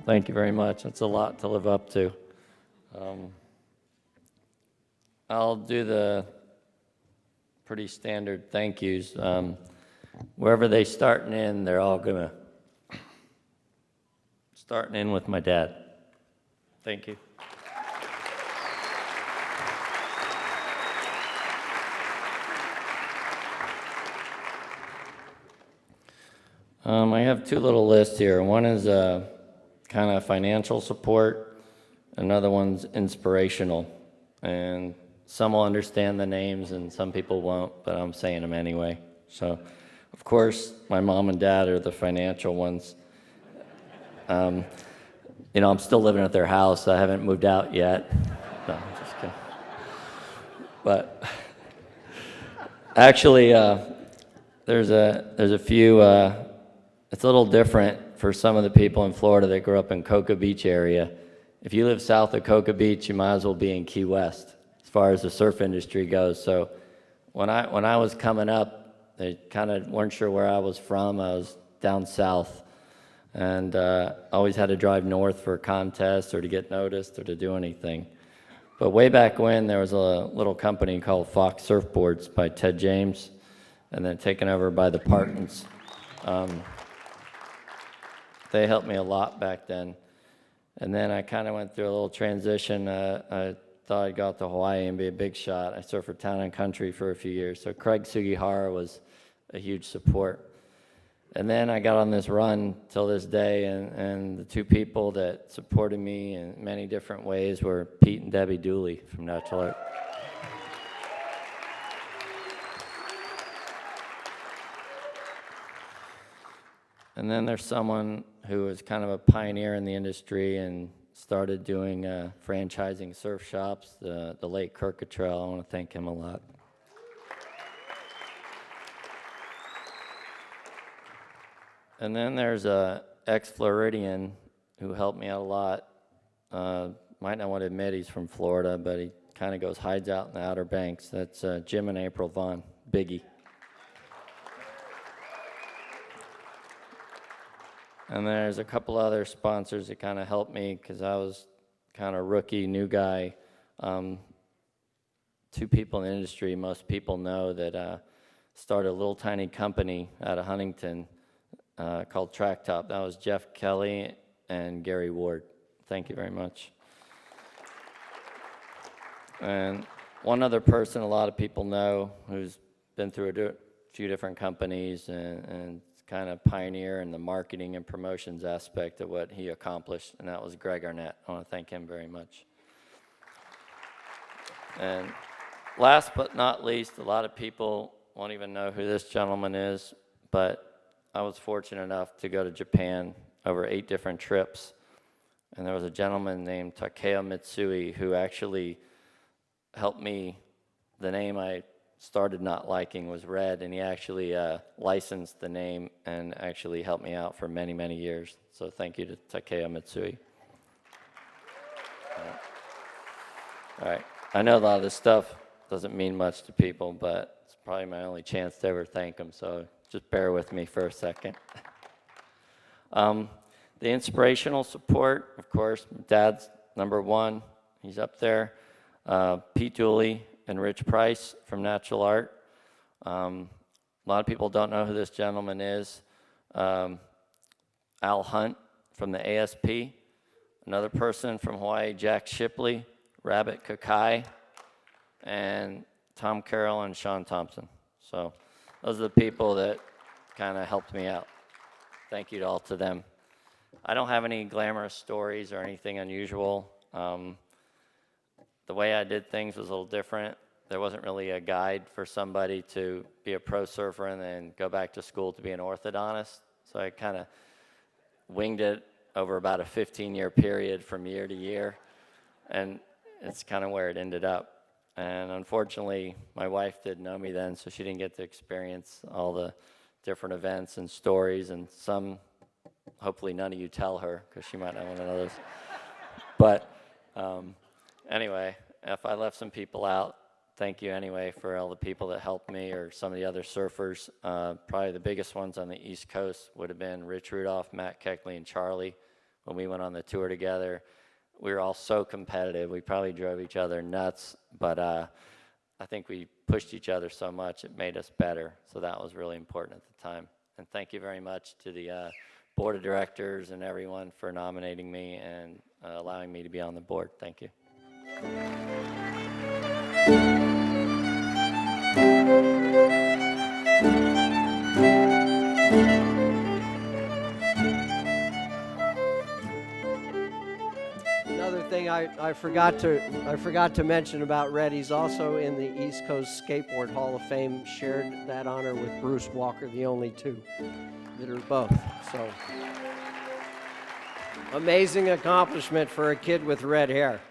Thank you very much. It's a lot to live up to. I'll do the pretty standard thank yous. Wherever they starting in, they're all gonna starting in with my dad. Thank you. I have two little lists here. One is kind of financial support. Another one's inspirational. And some will understand the names and some people won't, but I'm saying them anyway. So, of course, my mom and dad are the financial ones. I'm still living at their house. I haven't moved out yet. No, I'm just kidding. But actually, there's a few. It's a little different for some of the people in Florida that grew up in Cocoa Beach area. If you live south of Cocoa Beach, you might as well be in Key West as far as the surf industry goes. So when I was coming up, they kind of weren't sure where I was from. I was down south, and always had to drive north for a contest or to get noticed or to do anything. But way back when, there was a little company called Fox Surfboards by Ted James, and then taken over by the Partons. They helped me a lot back then. And then I kind of went through a little transition. I thought I'd go out to Hawaii and be a big shot. I surfed for Town and Country for a few years. So Craig Sugihara was a huge support. And then I got on this run till this day, and the two people that supported me in many different ways were Pete and Debbie Dooley from Natural Art. And then there's someone who was kind of a pioneer in the industry and started doing franchising surf shops, the late Kirk Cottrell. I want to thank him a lot. And then there's a ex-Floridian who helped me out a lot. Might not want to admit he's from Florida, but he kind of hides out in the Outer Banks. That's Jim and April Vaughn, Biggie. And there's a couple other sponsors that kind of helped me because I was kind of rookie, new guy. Two people in the industry, most people know that started a little tiny company out of Huntington called Track Top. That was Jeff Kelly and Gary Ward. Thank you very much. And one other person a lot of people know who's been through a few different companies and kind of pioneer in the marketing and promotions aspect of what he accomplished, and that was Greg Arnett. I want to thank him very much. And last but not least, a lot of people won't even know who this gentleman is, but I was fortunate enough to go to Japan over 8 different trips, and there was a gentleman named Takeo Mitsui who actually helped me. The name I started not liking was Red, and he actually licensed the name and actually helped me out for many, many years. So thank you to Takeo Mitsui. All right. I know a lot of this stuff doesn't mean much to people, but it's probably my only chance to ever thank them, so just bear with me for a second. The inspirational support, of course, Dad's number one. He's up there. Pete Dooley and Rich Price from Natural Art. A lot of people don't know who this gentleman is. Al Hunt from the ASP. Another person from Hawaii, Jack Shipley, Rabbit Kakai, and Tom Carroll and Sean Thompson. So those are the people that kind of helped me out. Thank you to all to them. I don't have any glamorous stories or anything unusual. The way I did things was a little different. There wasn't really a guide for somebody to be a pro surfer and then go back to school to be an orthodontist. So I kind of winged it over about a 15-year period from year to year. And it's kind of where it ended up. And unfortunately, my wife didn't know me then, so she didn't get to experience all the different events and stories. And some, hopefully none of you tell her, because she might not want to know this. But anyway, if I left some people out, thank you anyway for all the people that helped me or some of the other surfers. Probably the biggest ones on the East Coast would have been Rich Rudolph, Matt Keckley, and Charlie. when we went on the tour together. We were all so competitive. We probably drove each other nuts, but I think we pushed each other so much it made us better. So that was really important at the time. And thank you very much to the board of directors and everyone for nominating me and allowing me to be on the board. Thank you. Another thing I forgot to mention about Red, he's also in the East Coast Skateboard Hall of Fame, shared that honor with Bruce Walker, the only two that are both. So amazing accomplishment for a kid with red hair.